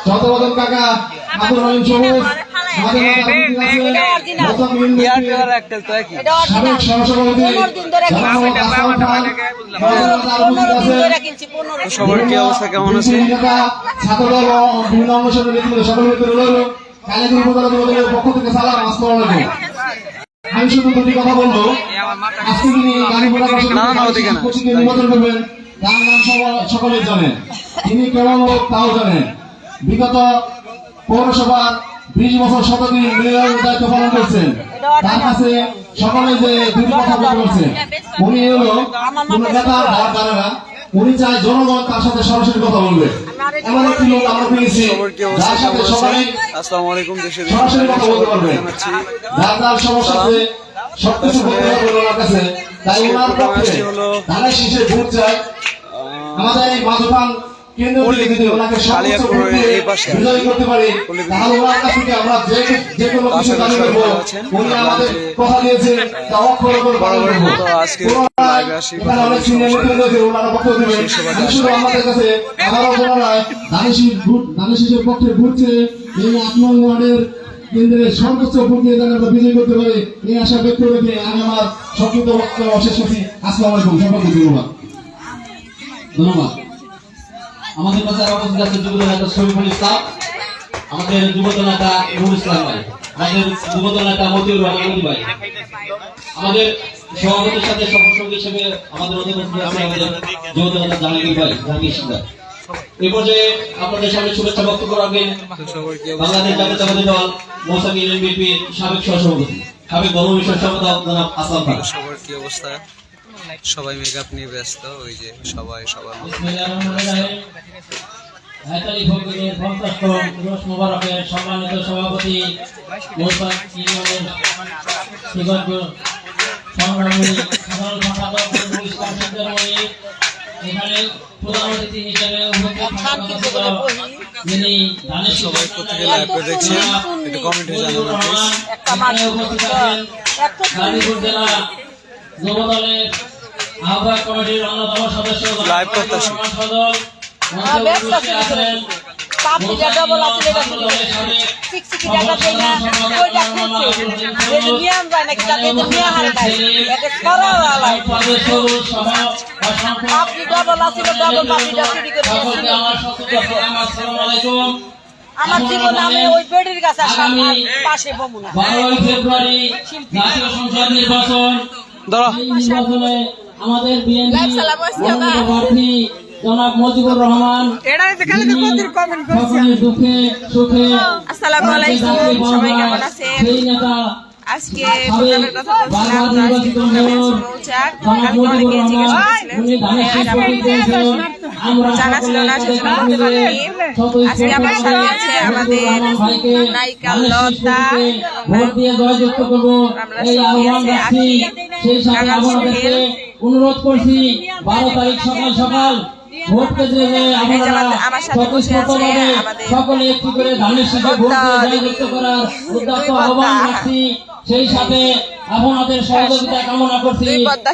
শতবদন কাকা, আব্দুল রহিম সবুজ, সাবেক সহসভাপতি সবার কি অবস্থা কেমন আছে? ছাত্রদল ও বিভিন্ন অনুষ্ঠানের নেতৃত্বে সকল কালীপুর উপজেলা পক্ষ থেকে সালাম। আসসালামু আলাইকুম। আমি শুধু দুটি কথা বলবো। আজকে তিনি গাড়ি ঘোড়া নির্বাচন করবেন, তার নাম সকলেই জানেন। তিনি কেমন লোক তাও জানেন। বিগত পৌরসভার 20 বছর শতদিন দায়িত্ব পালন করছেন। তার কাছে সকলে যে দুটি কথা বলতে পারছেন, উনি হলো কোন নেতা হওয়ার দ্বারা না, উনি চায় জনগণ তার সাথে সরাসরি কথা বলবে। এমন একটি লোক আমরা পেয়েছি যার সাথে সবাই সরাসরি কথা বলতে পারবে, যার যার সমস্যা আছে সবকিছু বলতে পারবে ওনার কাছে। তাই ওনার পক্ষে ধানের শীষে ভোট চাই। আমাদের এই মাঝখান কেন্দ্র যদি ওনাকে বিজয়ী করতে পারি, তাহলে ওনার কাছ থেকে আমরা যে কোনো কিছু দাবি করবো। উনি আমাদের কথা দিয়েছেন তা অক্ষর করে পালন করবো। এখানে অনেক সিনিয়র নেতৃত্ব রয়েছে, ওনারা বক্তব্য দেবেন। আমি শুধু আমাদের কাছে আবারও পুনরায় ধানের শীষের পক্ষে ঘুরছে এই 8 নং ওয়ার্ডের কেন্দ্রের সর্বোচ্চ ভোট দিয়ে আমরা বিজয়ী করতে পারি এই আশা ব্যক্ত রেখে আমি আমার সংক্ষিপ্ত বক্তব্য শেষ করছি। আসসালামু আলাইকুম। সকলকে ধন্যবাদ। আমাদের কাছে উপস্থিত আছে যুব নেতা শরীফুল ইসলাম, আমাদের যুব নেতা নুরুল ইসলাম ভাই, আমাদের যুব নেতা মতিউর রহমান ভাই, আমাদের সভাপতির সাথে সহসঙ্গী হিসেবে আমাদের উপস্থিত আছে আমাদের যুব নেতা জাহাঙ্গীর ভাই, জাহাঙ্গীর সিং। এই পর্যায়ে আপনাদের সামনে শুভেচ্ছা বক্তব্য রাখবেন বাংলাদেশ জাতীয়তাবাদী দল মৌসামী বিএনপির সাবেক সহসভাপতি, সাবেক গণমিশন সম্পাদক জনাব আসলাম ভাই। সবার কি অবস্থা? সবাই মেকআপ নিয়ে ব্যস্ত, ওই যে সবাই সবার সম্মানিত সভাপতি এখানে প্রধান অতিথি হিসেবে সবাই কোথেকে লাইভ করে দেখছেন একটু কমেন্টে জানাবেন। যুবদলের আহ্বায়ক কমিটির অন্যতম সদস্য লাইভ করতেছি। আমার জীবন আমি ওই বেডির কাছে আসলাম পাশে বমুনা 12 ফেব্রুয়ারি জাতীয় সংসদ নির্বাচন। নির্বাচনে আমাদের বিএনপি প্রার্থী জনাব মুজিবুর রহমান সকলের দুঃখে সুখে। আসসালামু আলাইকুম, সবাই কেমন আছেন? সেই নেতা আজকে প্রোগ্রামের কথা বলছিলাম, অনেকে জিজ্ঞেস করেছিলেন জানা ছিল না, সেজন্য বলতে পারিনি। আজকে আমার সাথে আছে আমাদের নায়িকা লতা, অনুরোধ করছি 12 তারিখ সকাল সকাল ভোট কেন্দ্রে সকলে একটু করে ধানের শীষে ভোট দিয়ে জয়যুক্ত করার উদ্যত আহ্বান রাখছি। সেই সাথে আপনাদের সহযোগিতা কামনা করছি।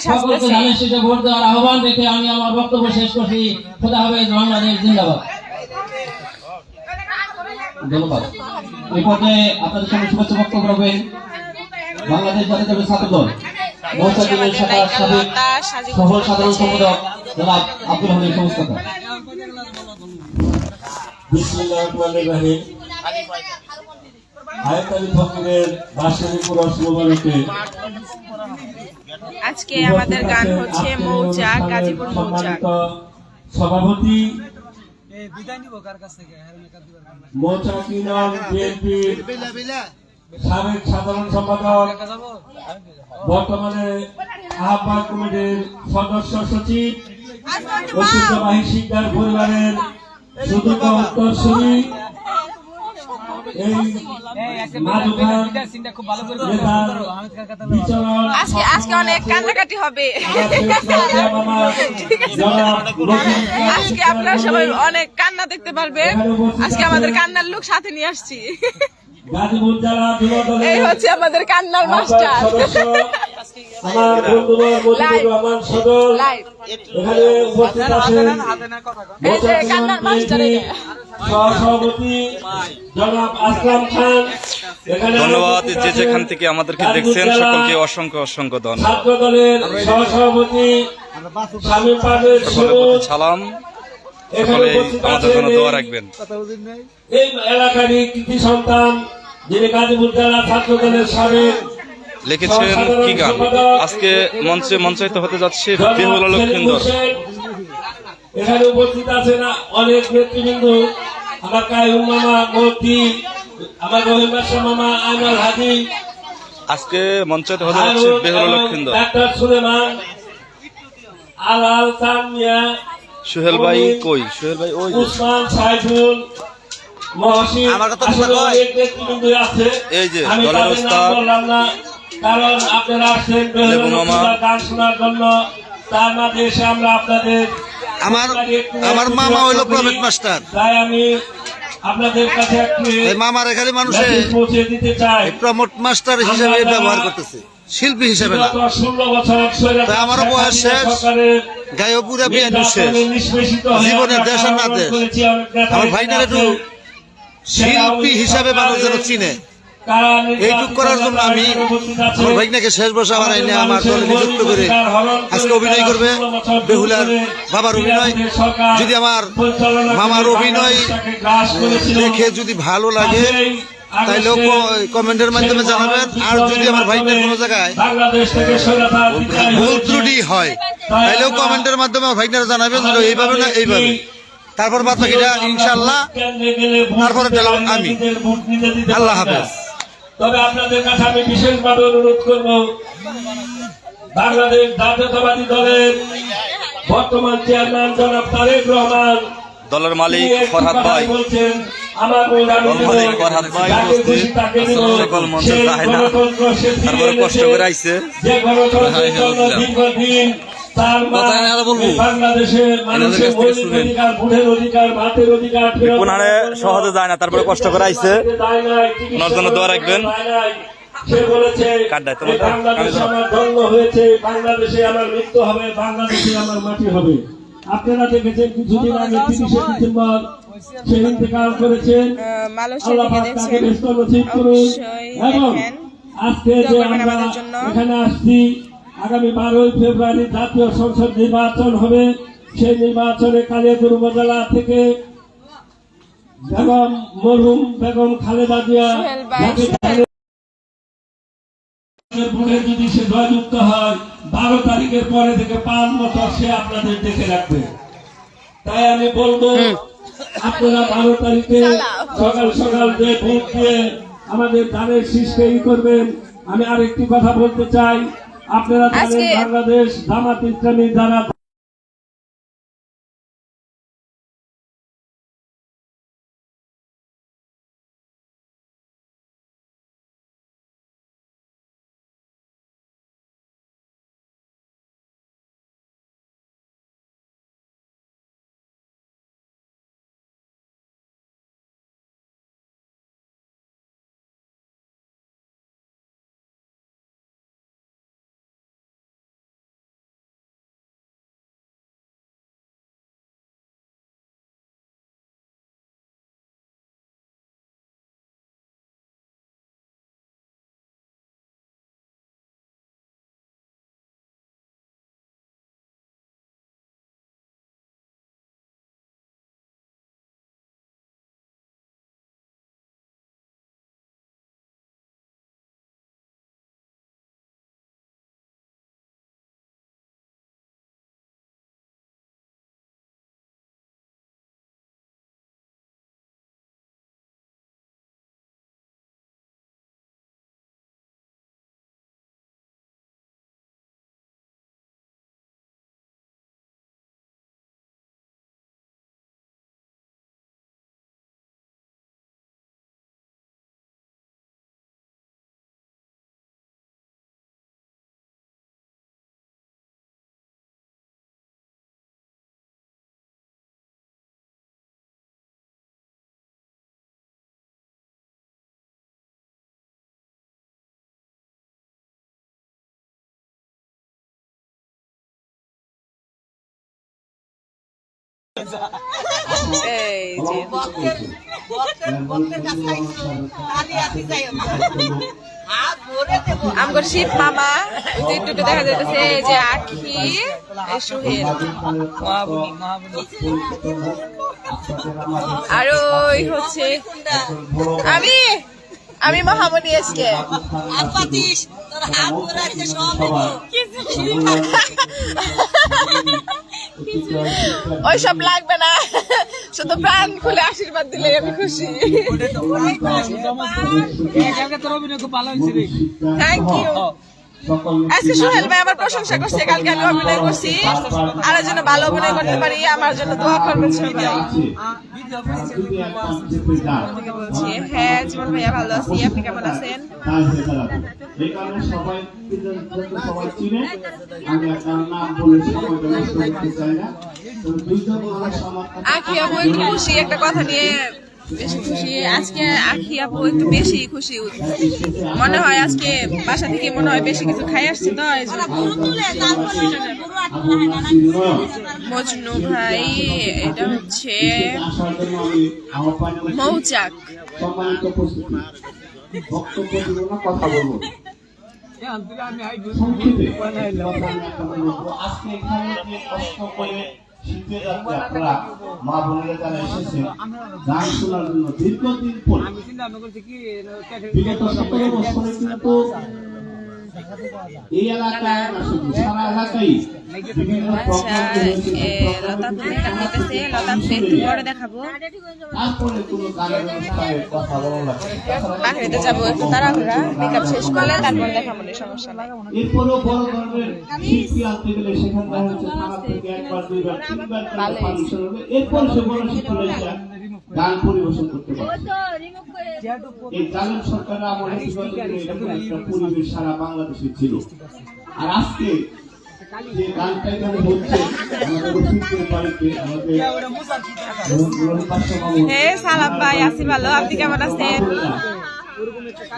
সকলকে ধানের শীষে ভোট দেওয়ার আহ্বান রেখে আমি আমার বক্তব্য শেষ করছি। খোদা হাফেজ, বাংলাদেশ জিন্দাবাদ। ধন্যবাদ। এই পর্যায়ে আপনাদের সঙ্গে শুভেচ্ছা বক্তব্য রাখবেন বাংলাদেশ জাতীয়তাবাদী ছাত্রদল মৌসাদিনের সাবেক সফল সাধারণ সম্পাদক জনাব আব্দুল হামিদ সংস্থাতা। বিসমিল্লাহির রহমানির রহিম। আজকে আমাদের গান হচ্ছে মৌচাক, গাজীপুর মৌচাক। সভাপতি মৌচাক ইউনিয়ন বিএনপির সাবেক সাধারণ সম্পাদক, বর্তমানে আহ্বায়ক কমিটির সদস্য সচিব, ঐতিহ্যবাহী শিকদার পরিবারের সুযোগ্য উত্তরসূরি আজকে অনেক কান্নাকাটি হবে। আজকে আপনারা সবাই অনেক কান্না দেখতে পারবেন। আজকে আমাদের কান্নার লোক সাথে নিয়ে আসছি। এই হচ্ছে আমাদের কান্নার মাস্টার। আমার বন্ধুরা মুজিবুর রহমান সদর এখানে উপস্থিত আছেন। সহসভাপতি জনাব আসলাম খান, এখানে ধন্যবাদ উপস্থিত যে আছেন যেখান থেকে আমাদেরকে দেখছেন সকলকে অসংখ্য অসংখ্য ধন্যবাদ। ছাত্র দলের সহসভাপতি শামীম পারভেজ সকলের প্রতি সুমন, সালাম, এখানে সকলে উপস্থিত আমাদের আছেন জন্য দোয়া রাখবেন। এই এলাকারই কৃতি সন্তান যিনি গাজীপুর জেলা ছাত্র দলের সাবেক লিখেছেন কি গান? আজকে মঞ্চে মঞ্চায়িত হতে যাচ্ছে বেহুলা লক্ষিন্দর। এখানে উপস্থিত আছেন অনেক নেতৃবৃন্দ, আমার কায়ুম মামা মূর্তি, আমার রহিম বাদশা মামা, আইনাল হাজি, আজকে মঞ্চায়িত হতে যাচ্ছে বেহুলা লক্ষিন্দর। ডাক্তার সুলেমান, আলাল তামিয়া, সোহেল ভাই কই? সোহেল ভাই ওই যে। উসমান, সাইফুল, মহসিন, আসলে অনেক নেতৃবৃন্দ আছে। এই যে আমি দলের তাদের নাম ওস্তাদ বললাম না, কারণ আপনারা আসছেন বেহুলা লেবু মামা। লক্ষিন্দর গান শোনার জন্য। তার মাঝে এসে আমরা আপনাদের আমার মামা হইলো প্রমিত মাস্টার। তাই আমি আপনাদের কাছে একটু এই মামার এখানে মানুষে মেসেজ পৌঁছে দিতে চাই। প্রমোট মাস্টার হিসেবে ব্যবহার করতেছে, শিল্পী হিসেবে না। বিগত 16 বছর তাই আমারও বয়স শেষ, সরকারের গায়েও পুরা বিয়ে শেষ, নিষ্পেষিত হয়ে জীবনে আমরা দেশ আর না আন্দোলন দেশ। করেছি, অনেক নেতা আমার ভাইটার একটু আছে। শিল্পী হিসাবে মানুষ যেন চিনে, কারা নির্যাতিত এইটুক করার জন্য আমি নেতা উপস্থিত আছে। আমার ভাইনাকে শেষ বসে আমার আইনে আমার দলে নিযুক্ত করে আজকে অভিনয় করবে। বেহুলার বাবার অভিনয় যদি আমার মামার অভিনয় দেখে যদি ভালো লাগে তাইলেও কমেন্টের মাধ্যমে জানাবেন। আর যদি আমার ভাইনার কোনো জায়গায় বাংলাদেশ থেকে স্বৈরাচার বিদায় ভুল হয়েছে। ত্রুটি হয় তাইলেও কমেন্টের মাধ্যমে আমার ভাইনারা জানাবেন যে এইভাবে না এইভাবে। তারপর বাদ বাকিটা ইনশাল্লাহ তারপরে দিলাম আমি। আল্লাহ হাফেজ। তবে আপনাদের কাছে আমি বিশেষভাবে অনুরোধ করব, বাংলাদেশ জাতীয়তাবাদী দলের বর্তমান চেয়ারম্যান জনাব তারেক রহমান দলের মালিক তিনি একটি ফরহাদ কথা ভাই, বলছেন, আমার ভোট আমি দল দিব, মালিক ফরহাদ ভাই যাকে উপস্থিত। খুশি তাকে দিব। সকল মঞ্চে সেই যায় না, গণতন্ত্র সে ফিরিয়ে তারপরে কষ্ট এনেছে, করে আইছে। যে গণতন্ত্রের জন্য দীর্ঘদিন তার মা বাংলাদেশের মানুষের মৌলিক অধিকার, ভোটের অধিকার, ভাতের অধিকার ফেরত কোনারে সহজে যায় না, তারপরে কষ্ট করে আইছে। দেয় নাই, চিকিৎসা ওনার জন্য দোয়া রাখবেন। দেয় নাই। সে বলেছে কাটদায় তোমার এই বাংলাদেশে আমার জন্ম হয়েছে, বাংলাদেশে আমার মৃত্যু হবে, বাংলাদেশে আমার মাটি হবে। আপনারা দেখেছেন কিছুদিন আগে 30শে ডিসেম্বর সে ইন্তেকাল করেছেন। মানুষের আল্লাহ দিকে পাক তাকে দেখছেন, ব্যস্ত নসিব করুন। অবশ্যই এবং দেখেন। আজকে দোয়া যে করবেন আমরা আমাদের জন্য। এখানে আসছি, আগামী 12ই ফেব্রুয়ারি জাতীয় সংসদ নির্বাচন হবে। সেই নির্বাচনে কালিয়াকৈর উপজেলা থেকে বেগম মরহুম বেগম খালেদা জিয়া সোহেল ভাই, যাকে ভোটে যদি সে জয়যুক্ত হয়, 12 তারিখের পরে থেকে 5 বছর সে আপনাদের দেখে রাখবে। তাই আমি বলবো আপনারা 12 তারিখে সকাল সকাল যে ভোট দিয়ে আমাদের ধানের শীষকে করবেন। আমি আরেকটি কথা বলতে চাই, আপনারা জানেন আজকে- বাংলাদেশ জামাত ইসলামী দ্বারা এই যে আমার শিব মামা একটু দেখা যাইতেছে, এই যে আখি, এই সোহেল, আর ওই হচ্ছে আমি মহামণি আজকে ওইসব লাগবে না, শুধু প্রাণ খুলে আশীর্বাদ দিলে আমি খুশি। Thank you. আজকে সোহেল ভাই আমার প্রশংসা করছে, কালকে আমি অভিনয় করছি, আর জন্য ভালো অভিনয় করতে পারি, আমার জন্য দোয়া করবেন সবাই। বলছি হ্যাঁ জীবন ভাইয়া ভালো আছি, আপনি কেমন আছেন? আখি আপু একটু খুশি একটা কথা নিয়ে, বেশি খুশি আজকে। আখি আপু একটু বেশি খুশি মনে হয়, আজকে বাসা থেকে মনে হয় বেশি কিছু খাই আসছে তো। মজনু ভাই, এটা হচ্ছে মৌচাক। কথা বলবো আজকে এখানে যে কষ্ট করে শীতে যাচ্ছে আপনারা মা বোনেরা যারা এসেছেন গান শোনার জন্য দীর্ঘদিন পর, বিগত 17 বছরে কিন্তু এই এলাকায় সারা এলাকায় বিভিন্ন তারপরে কোনো গানের অনুষ্ঠানে কথা বলা লাগে। বাহিরে যাবো একটু তাড়াহুড়া, মেকআপ শেষ করলে তারপর দেখাবো, সমস্যা নাই। এরপরেও বড় ধরনের শিল্পী আনতে গেলে সেখানে দেখা যাচ্ছে থানা থেকে একবার দুইবার তিনবার পারমিশন হবে, এরপর সে বড় শিল্পী গান পরিবেশন করতে পারে। এই জালিম সরকারের আমলে এরকম একটা পরিবেশ সারা বাংলাদেশে ছিল। আর আজকে যে গানটা এখানে হচ্ছে আমাদের শিল্পীর বাড়িতে আমাদের হ্যাঁ সালাম ভাই, আছি ভালো, আপনি কেমন আছেন?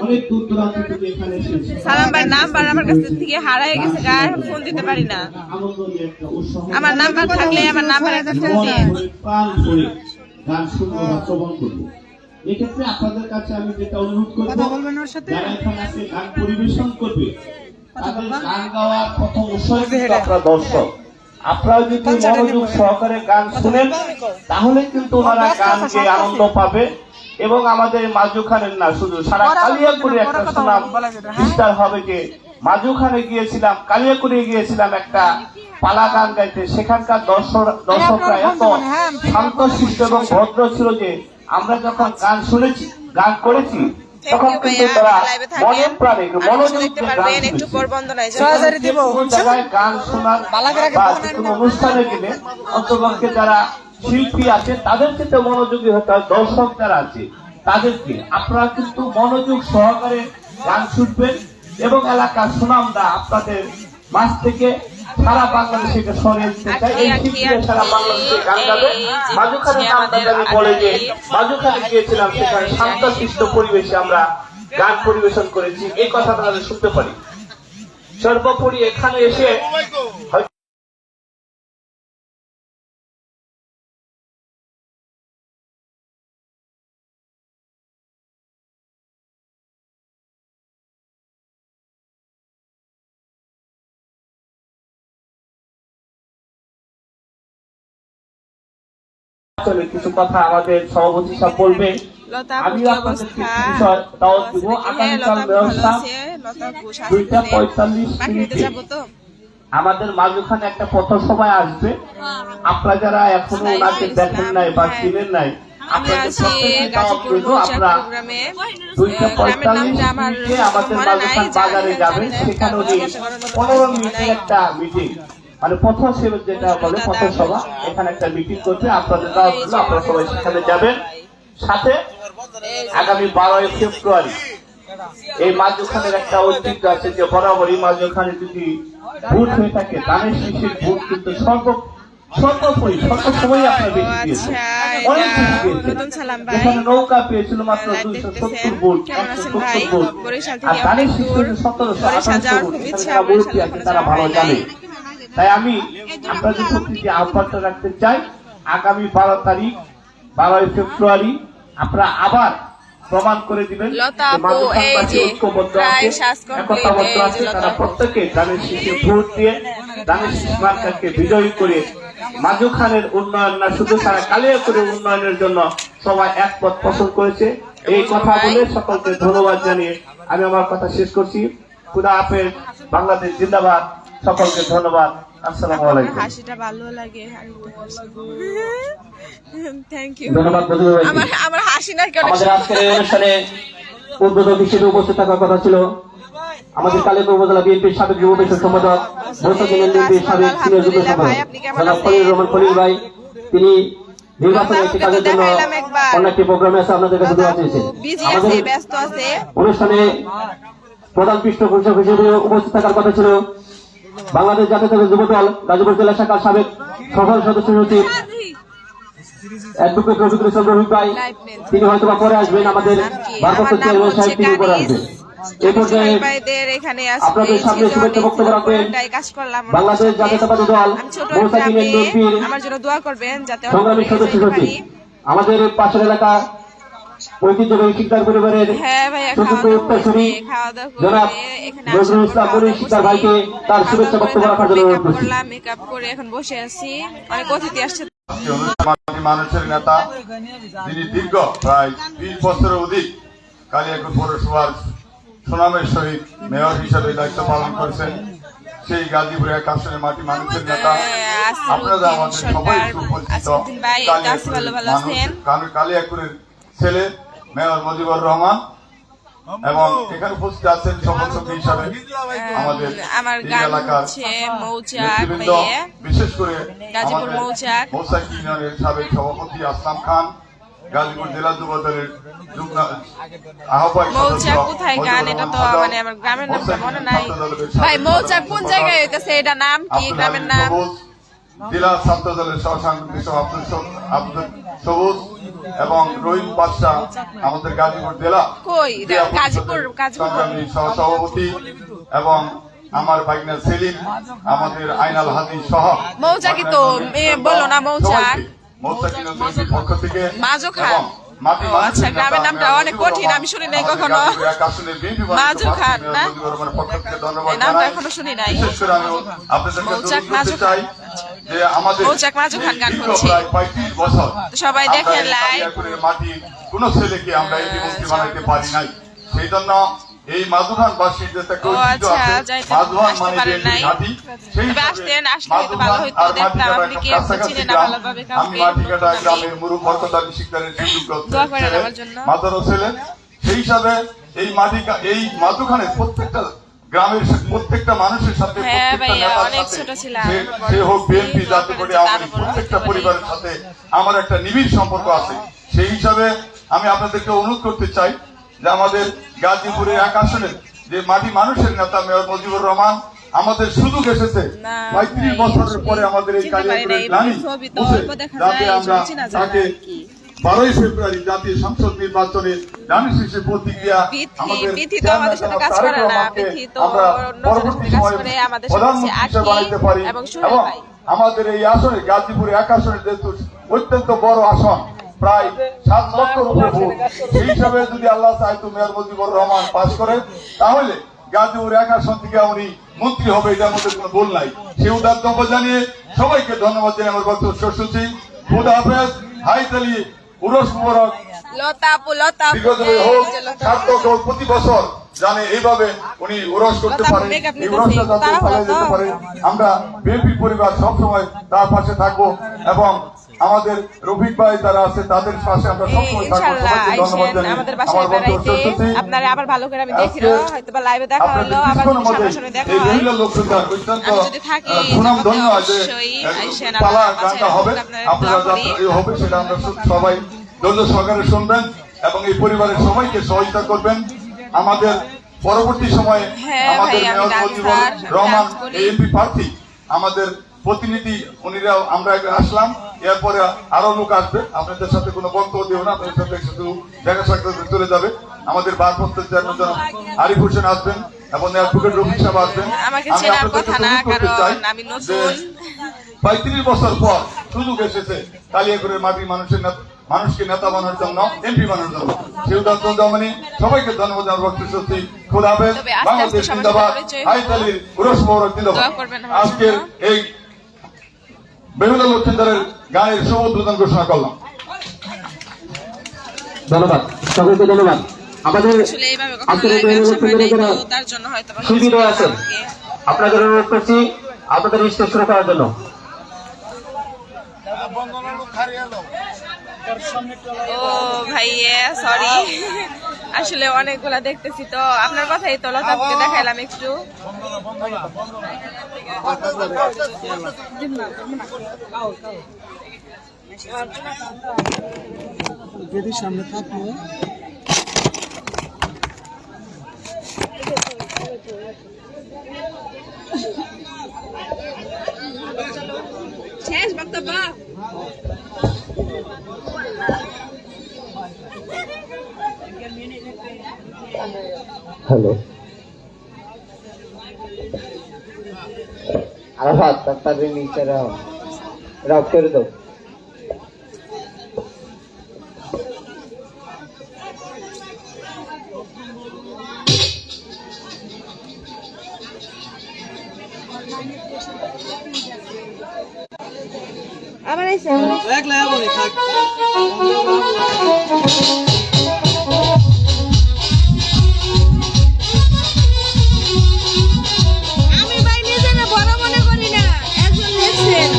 অনেক দূর দূরান্ত থেকে এখানে এসেছে। সালাম ভাই নাম্বার আমার কাছ থেকে হারাই গেছে, গায়ে ফোন দিতে পারি না। আমার নাম্বার থাকলে আমার নাম্বার একটা ফোন দিয়ে প্রাণ করে গান শুনবো বা শ্রবণ করবো। এক্ষেত্রে আপনাদের কাছে আমি যেটা অনুরোধ করবো, যারা এখানে আজকে গান পরিবেশন করবে তাদের গান গাওয়ার প্রথম উৎসই কিন্তু আপনারা দর্শক। আপনারা যদি মনোযোগ সহকারে গান শুনেন তাহলে কিন্তু ওনারা গান গেয়ে আনন্দ পাবে, এবং আমাদের মাজুখানের না শুধু সারা কালিয়াকুড়ে একটা সুনাম বিস্তার হবে। যে মাজুখানে গিয়েছিলাম, কালিয়াকুড়ে গিয়েছিলাম একটা পালা গান গাইতে, সেখানকার দর্শকরা এত শান্তশিষ্ট এবং ভদ্র ছিল যে আমরা যখন গান শুনেছি, গান করেছি, তখন কিন্তু তারা মনের প্রাণে মনোযোগ গান শোনার বা কোনো অনুষ্ঠানে গেলে অন্তপক্ষে যারা শিল্পী আছে তাদেরকে তো মনোযোগী হতে হয়, দর্শক যারা আছে তাদেরকে আপনারা কিন্তু মনোযোগ সহকারে গান শুনবেন, এবং এলাকার সুনামটা আপনাদের মাঝ থেকে সারা বাংলাদেশে সরিয়ে দিতে চাই। এই শিল্পীরা সারা বাংলাদেশে গান গাবে। মাজুখানের নামটা আমি বলে যে মাজুখানে গিয়েছিলাম, সেখানে শান্তশিষ্ট পরিবেশে আমরা গান পরিবেশন করেছি, এই কথাটা আমরা শুনতে পারি। সর্বোপরি এখানে এসে কিছু কথা আমাদের সভাপতি সাহেব বলবে। আমি আপনাদের বিষয় দাওয়াত দিব। আগামীকাল ব্যবস্থা 2:45 আমাদের মাজুখানে একটা পথসভায় আসবে। আপনারা যারা এখনো ওনাকে দেখেন নাই বা চিনেন নাই, আপনাদের প্রত্যেককে দাওয়াত দিব। আপনারা 2:45 আমাদের মাজুখান বাজারে যাবেন, সেখানে উনি 15 মিনিটের একটা মিটিং, মানে পথসভা যেটা বলে পথসভা, এখানে একটা মিটিং করবে। আপনাদের দাওয়াত দিল, আপনারা সবাই সেখানে যাবেন। সাথে আগামী 12 ফেব্রুয়ারি এই মাজুখানের একটা ঐতিহ্য আছে যে বরাবরই মাজুখানে যদি ভোট হয়ে থাকে, দানের শীষের ভোট কিন্তু সর্বোপরি সর্বসময় আপনারা বেশি দিয়েছেন, অনেক বেশি দিয়েছেন। এখানে নৌকা পেয়েছিল মাত্র 270 ভোট, 170 ভোট, আর দানের শীষের 1718 ভোট। এখানে মুরব্বী আছে, তারা ভালো জানে। তাই আমি আপনাদের প্রতি যে আহ্বানটা রাখতে চাই, আগামী 12 তারিখ 12 ফেব্রুয়ারি আপনারা আবার প্রমাণ করে দিবেন লতা যে আপু মাদুখানবাসী এই যে ঐক্যবদ্ধ প্রায় আছে, শ্বাস complete, একতাবদ্ধ এই আছে। যে লতা তারা আপু। প্রত্যেকে ধানের শীষে ভোট দিয়ে ধানের শীষ মার্কাকে বিজয়ী করে মাজু খানের উন্নয়ন না শুধু সারা কালিয়াকৈরের উন্নয়নের জন্য সবাই একমত পোষণ করেছে। এই কথা বলে সকলকে ধন্যবাদ জানিয়ে আমি আমার কথা শেষ করছি। খুদা হাফেজ, বাংলাদেশ জিন্দাবাদ। সকলকে ধন্যবাদ। আসসালামু আলাইকুম। হাসিটা ভালো লাগে। Thank you. ধন্যবাদ বদরুল ভাই। আমার হাসি নাকি অনেক আমাদের আজকের এই অনুষ্ঠানে উদ্বোধক হিসেবে উপস্থিত থাকার কথা ছিল আমাদের কালিয়াকৈর উপজেলা বিএনপির সাবেক যুব বিষয়ক সম্পাদক, বৈশাখ বিএনপির সাবেক সিনিয়র যুব সম্পাদক জনাব খলিল রহমান খলিল ভাই। তিনি নির্বাচনের একটি কাজের জন্য অন্য একটি প্রোগ্রামে আছে, আপনাদের কাছে দোয়া চেয়েছেন। বিজি আমাদের আছে, ব্যস্ত আছে। অনুষ্ঠানে প্রধান পৃষ্ঠপোষক হিসেবে উপস্থিত থাকার কথা ছিল বাংলাদেশ জাতীয়তাবাদী যুব দল গাজীপুর জেলা শাখার সাবেক সফল সদস্য সচিব অ্যাডভোকেট রফিকুল ইসলাম রফিক ভাই। তিনি হয়তো বা পরে আসবেন, আমাদের ভারপ্রাপ্ত চেয়ারম্যান সাহেব তিনি পরে আসবেন। এই পর্যায়ে ভাইদের এখানে আপনাদের সামনে শুভেচ্ছা বক্তব্য রাখবেন কাজ করলাম বাংলাদেশ জাতীয়তাবাদী দল মৌসাকিন বিএনপির আমার জন্য দোয়া করবেন যাতে সংগ্রামী সদস্য সচিব, আমাদের পাশের এলাকা ঐতিহ্যবাহী শিকদার পরিবারের হ্যাঁ ভাইয়া, চতুর্থ উত্তরসূরি খাওয়া দাওয়া জনাব করে এখানে নজরুল ইসলাম মনির শিকদার ভাইকে তার শুভেচ্ছা বক্তব্য রাখার জন্য অনুরোধ করছি। মেকআপ করে এখন বসে আছি, অনেক অতিথি আসছে। মানুষের নেতা, যিনি দীর্ঘ প্রায় 20 বছরের অধিক কালিয়াকৈর পৌরসভার সুনামের সহিত মেয়র হিসেবে দায়িত্ব পালন করেছেন, সেই গাজীপুর এক আসনের মাটি মানুষের নেতা। আপনারা আমাদের সবাই সুপরিচিত কালিয়াকৈরের ছেলে মেয়র মুজিবুর রহমান, এবং এখানে উপস্থিত আছেন সফল সঙ্গী হিসাবে আমাদের আমার এই গান এলাকার হচ্ছে মৌচাক নেতৃবৃন্দ, ভাইয়ে, বিশেষ করে গাজীপুর আমাদের মৌচাক। মৌচাক ইউনিয়নের সাবেক সভাপতি আসলাম খান, গাজীপুর জেলা যুব দলের যুগ্ম আহ্বায়ক মৌচাক কোথায় গান, এটা তো মানে আমার গ্রামের নামটা মনে নাই ভাই। মৌচাক কোন জায়গায় হইতেছে, এটা নাম কি, গ্রামের নাম? জেলা ছাত্র দলের সহসাংগঠনিক আব্দুল সবুজ এবং রহিম বাদশাহ, আমাদের গাজীপুর জেলা কই গাজীপুর সংগ্রামী সহসভাপতি, এবং আমার ভাগনা সেলিম, আমাদের আইনাল হাদি সহ মৌচাকই তো বলো না, মৌচাক মৌচাক পক্ষ থেকে মাজু খান। এবং মাটি ও আচ্ছা, গ্রামের নামটা অনেক কঠিন, আমি শুনি নাই কখনো। মাজু খান না, এই নামটা এখনো শুনি নাই। বিশেষ করে আমি আপনাদেরকে মৌচাক অনুরোধ মাজু করতে চাই যে আমাদের মৌচাক মাজু খান গান দীর্ঘ করছে। প্রায় 35 বছর সবাই আমরা দেখেন এই লাইভ। কালিয়াকৈরের মাটির কোন ছেলেকে আমরা এই মন্ত্রী বানাইতে পারি নাই। সেই জন্য এই মাধুখানবাসীর যে একটা ঐতিহ্য আচ্ছা, আছে, যাইতে মাধুখান আসতে মানে পারেন যে নাই। ঘাটি, সেই তবে হিসাবে আসলে হয়তো ভালো হইতো, মাধুখান আর দেখতাম মাটিকাটা আপনি কে একটা কাছাকাছি চিনেন না গ্রাম। ভালোভাবে আমি কাউকে। মাটিকাটা গ্রামের মুরুখ বরকতালী শিকদারের সুযোগ্য দোয়া করেন ছেলে, আমার জন্য। মাদারও ছেলে। সেই হিসাবে এই মাধুখানের প্রত্যেকটা গ্রামের প্রত্যেকটা মানুষের সাথে, হ্যাঁ প্রত্যেকটা ভাইয়া, নেতার অনেক সাথে, ছোট ছিলাম। সে হোক বিএনপি, দোয়া জাতীয় করেন পার্টি, যে আওয়ামী লীগ, তারপর প্রত্যেকটা হতে পরিবারের সাথে আমার একটা নিবিড় সম্পর্ক আছে। সেই হিসাবে আমি আপনাদেরকে অনুরোধ করতে চাই যে আমাদের গাজীপুরের এক আসনের যে মাটি মানুষের নেতা মেয়র মুজিবুর রহমান আমাদের সুযোগ এসেছে না, 35 বছরের পরে আমাদের এই চিনতে পারি কালিয়াকৈরের নাই, গ্লানি ছবি তো মুছে অল্প দেখা যাতে যায়, আমরা চিনা যায় না তাকে আর কি। 12 ফেব্রুয়ারি জাতীয় সংসদ নির্বাচনে ধানের শীষে প্রতিক্রিয়া বিথি তো আমাদের সাথে কাজ করে না, বিথি তো আমরা অন্য পরবর্তী কাজ সময়ে করে, আমাদের সাথে প্রধানমন্ত্রী হিসেবে আখি বানাইতে পারি। এবং সোহেল এবং ভাই। আমাদের এই আসনে গাজীপুরে এক আসনে যেহেতু অত্যন্ত বড় আসন, প্রায় 7 লক্ষের উপরে ভোট, সেই হিসাবে যদি আল্লাহ চায় তো মেয়র মুজিবুর রহমান পাস করে, তাহলে গাজীপুর এক আসন থেকে উনি মন্ত্রী হবে, এটার মধ্যে কোনো ভুল নাই। সেই উদাত্তব্য জানিয়ে সবাইকে ধন্যবাদ জানিয়ে আমার বক্তব্য শেষ করছি। খুদা হাফেজ, হাইতালি, উরস মুবারক, লতা আপু, লতা আপু, দীর্ঘজীবী হোক, সার্থক হোক। প্রতি বছর জানে এইভাবে উনি উরস করতে পারে, এই উরসটা যাতে চালিয়ে যেতে পারে। আমরা বিএনপি পরিবার সবসময় তার পাশে থাকবো, এবং আমাদের রফিক ভাই যারা আছে তাদের পাশে আমরা সবসময় থাকবো। ইনশাআল্লাহ সবাইকে ধন্যবাদ আইসেন জানিয়ে আমাদের আমার বাসায় বক্তব্য বেড়াইতে। শেষ করছি। আপনারা আবার ভালো করে আমি দেখিলো, হয়তো বা লাইভে দেখা হলো, আপনাদের আবার কিছুক্ষণের মধ্যে সামনাসামনি দেখা এই হয়। মহিলা লোকসংখ্যার অত্যন্ত আমি যদি থাকি, সুনাম তবে ধন্য আছে অবশ্যই আইসেন, পালা আমার গানটা বাসায় হবে, আপনাদের আপনারা দোয়া করি। যাতে হবে সেটা আমরা সবাই ধৈর্য সহকারে শুনবেন এবং এই পরিবারের সবাইকে সহযোগিতা করবেন। আমাদের পরবর্তী সময়ে হ্যাঁ আমাদের ভাই, আমি mayor dancer, Mujibur Rahman dance করি। এমপি প্রার্থী, আমাদের প্রতিনিধি উনিরা, আমরা আসলাম, এরপরে আরো লোক আসবে। আপনাদের সাথে কোনো বক্তব্য দেব না, আপনাদের সাথে শুধু দেখা সাক্ষাৎ চলে যাবে। আমাদের ভারপ্রাপ্ত চেয়ারম্যান জনাব আরিফ হোসেন আসবেন এবং অ্যাডভোকেট রফিক সাহেব আসবেন। আমাকে আমি চেনার আপনাদেরকে কথা না, অনুরোধ করতে কারণ চাই আমি যে নতুন। 35 বছর পর সুযোগ এসেছে কালিয়াকৈরের মাটির মানুষের মানুষকে নেতা বানানোর জন্য, এমপি বানানোর জন্য। সেই উদাত্ত জমানি সবাইকে ধন্যবাদ জানাবো। সত্যি খোদা হাফেজ। তবে আস্তে বাংলাদেশ আস্তে জিন্দাবাদ, সবার সাথে হাইতালির উরস মোবারক জিন্দাবাদ। দোয়া করবেন আমার আজকের জন্য। এই বেহুলা লক্ষ্মীদারের গানের শুভ উদ্বোধন ঘোষণা করলাম। ধন্যবাদ, সকলকে ধন্যবাদ। আমাদের আসলে এইভাবে কখনো লাইভে আসা হয় নাই, তো তার জন্য হয়তো বা শিল্পীরা আছেন, আপনাদের অনুরোধ করছি আপনাদের স্টেজ শুরু করার জন্য। ও ভাইয়া সরি, আসলে অনেকগুলা দেখতেছি তো আপনার কথাই তো লতাকে দেখাইলাম একটু। সামনে থাকলো শেষ বক্তব্য। হ্যালো, আরাফাত তাড়াতাড়ি নিচে রাউট করে দাও। আবার আইছে একলা বলি থাক আমি ভাই নিজেকে বড় মনে করি না, একজন দেখছেন।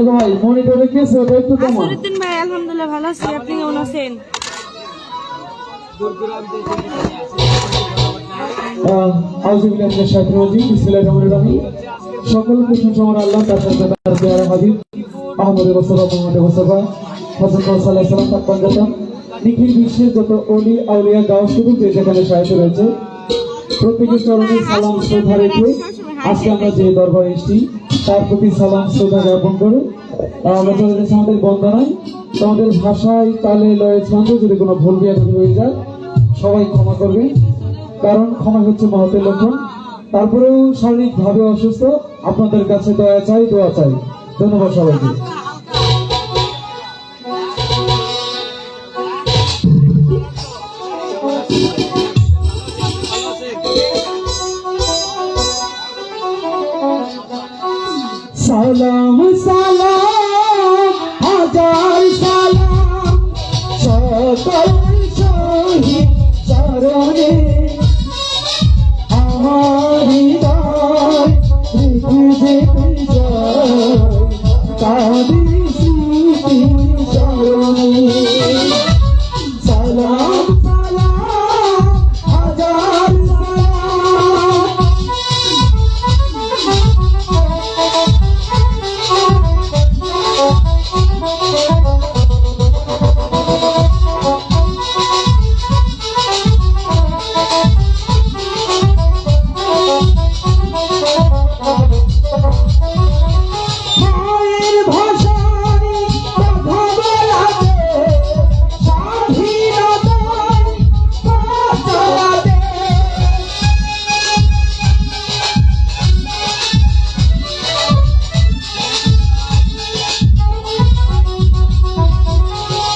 ভাই মনিটরে কেছে ওটা একটু কমান। আসরুদ্দিন ভাই আলহামদুলিল্লাহ ভালো আছি, আপনি কেমন আছেন? সকল প্রশংসা আমার আল্লাহ, তার সাথে তার পেয়ারা হাবিব আহমদ মুস্তাফা মুহাম্মদ মুস্তাফা হযরত সাল্লাল্লাহু আলাইহি ওয়াসাল্লাম তার পঞ্জাতন নিখিল বিশ্বের যত ওলি আউলিয়া গাও শুধু যে যেখানে সাহিত্য রয়েছে প্রত্যেকের চরণে সালাম শ্রদ্ধা রেখে আজকে আমরা যে দরবারে এসেছি তার প্রতি সালাম শ্রদ্ধা জ্ঞাপন করে আমরা চলে যাচ্ছি আমাদের বন্দনায়। তোমাদের ভাষায় তালে লয়ে ছন্দে যদি কোনো ভুল বিয়াদবি হয়ে যায় সবাই ক্ষমা করবে, কারণ ক্ষমা হচ্ছে মহতের লক্ষণ। তারপরেও শারীরিকভাবে অসুস্থ, আপনাদের কাছে দয়া চাই, দোয়া চাই। ধন্যবাদ সবাইকে। সালাম সালাম হাজার সালাম সকল শহীদ চরণে আমার হৃদয় রেখে যেতে যায় তাদের স্মৃতি চরণে। সালাম সালাম হাজার মায়ের ভাষায় কথা বলাতে স্বাধীনতার পথ চলাতে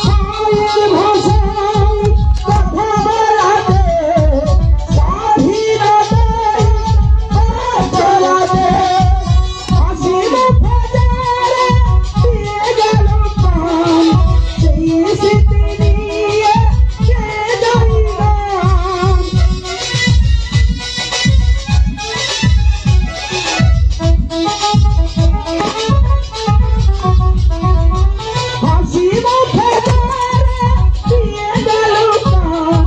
মায়ের ভাষায় কথা বলাতে স্বাধীনতার পথ চলাতে হাসি মুখে যারা দিয়ে গেল প্রাণ সেই স্মৃতি নিয়ে কে যাই গান। হাসি মুখে যারা দিয়ে গেল প্রাণ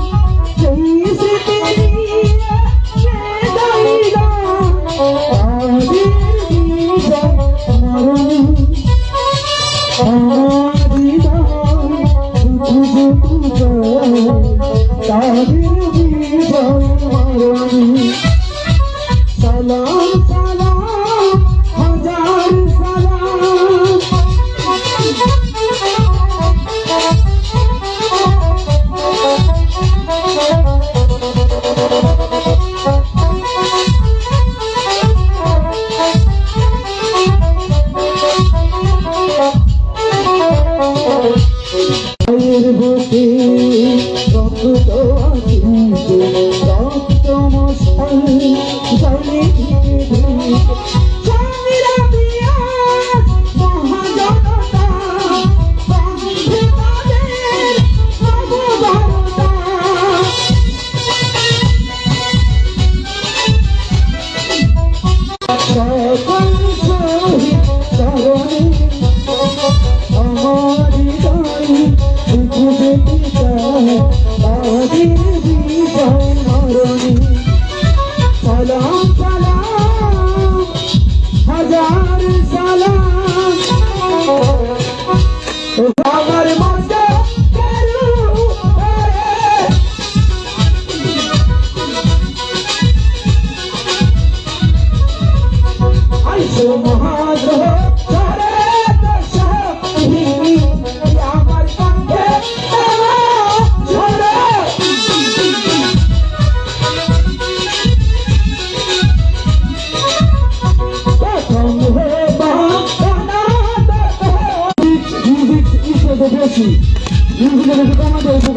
সেই স্মৃতি নিয়ে কে যাই গান। তাদের বিজয় মরণ আমার হৃদয় শুধু জয়, তাদের বিজয় মরণ। সালাম সালাম হাজার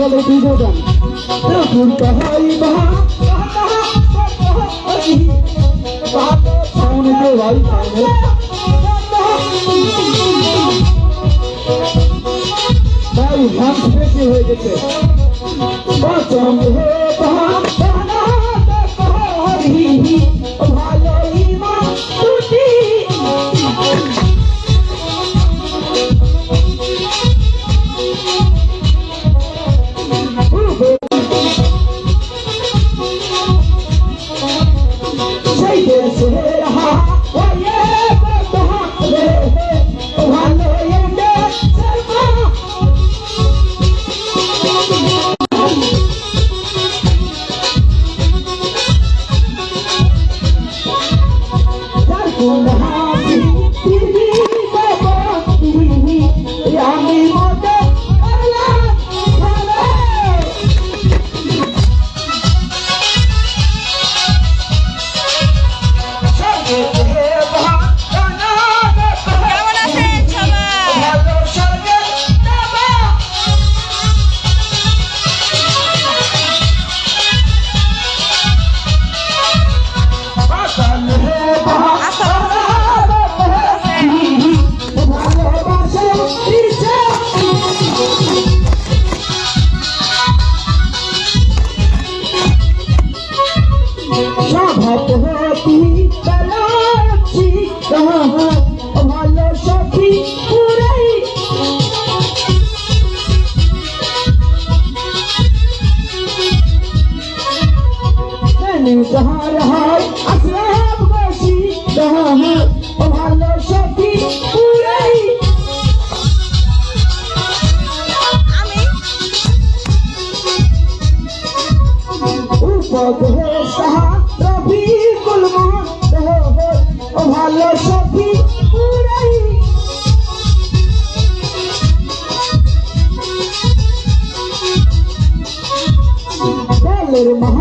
ভালো দুজন ফুলটা হয় সামনে তো ভাই সামনে ভাই ভাত বেশি হয়ে গেছে পছন্দ ভালো ইমান টুটি সেই দেশে রহা ওয়ে বহালে ভালো এন্ডে সরমা কেমন আছেন সবাই? ভালো সখী পুরাই যাহার হয় আসলাম বসি ভালো সখী পুরাই উপদেশা রবি কুলমান ভালো সখী পুরাই মহা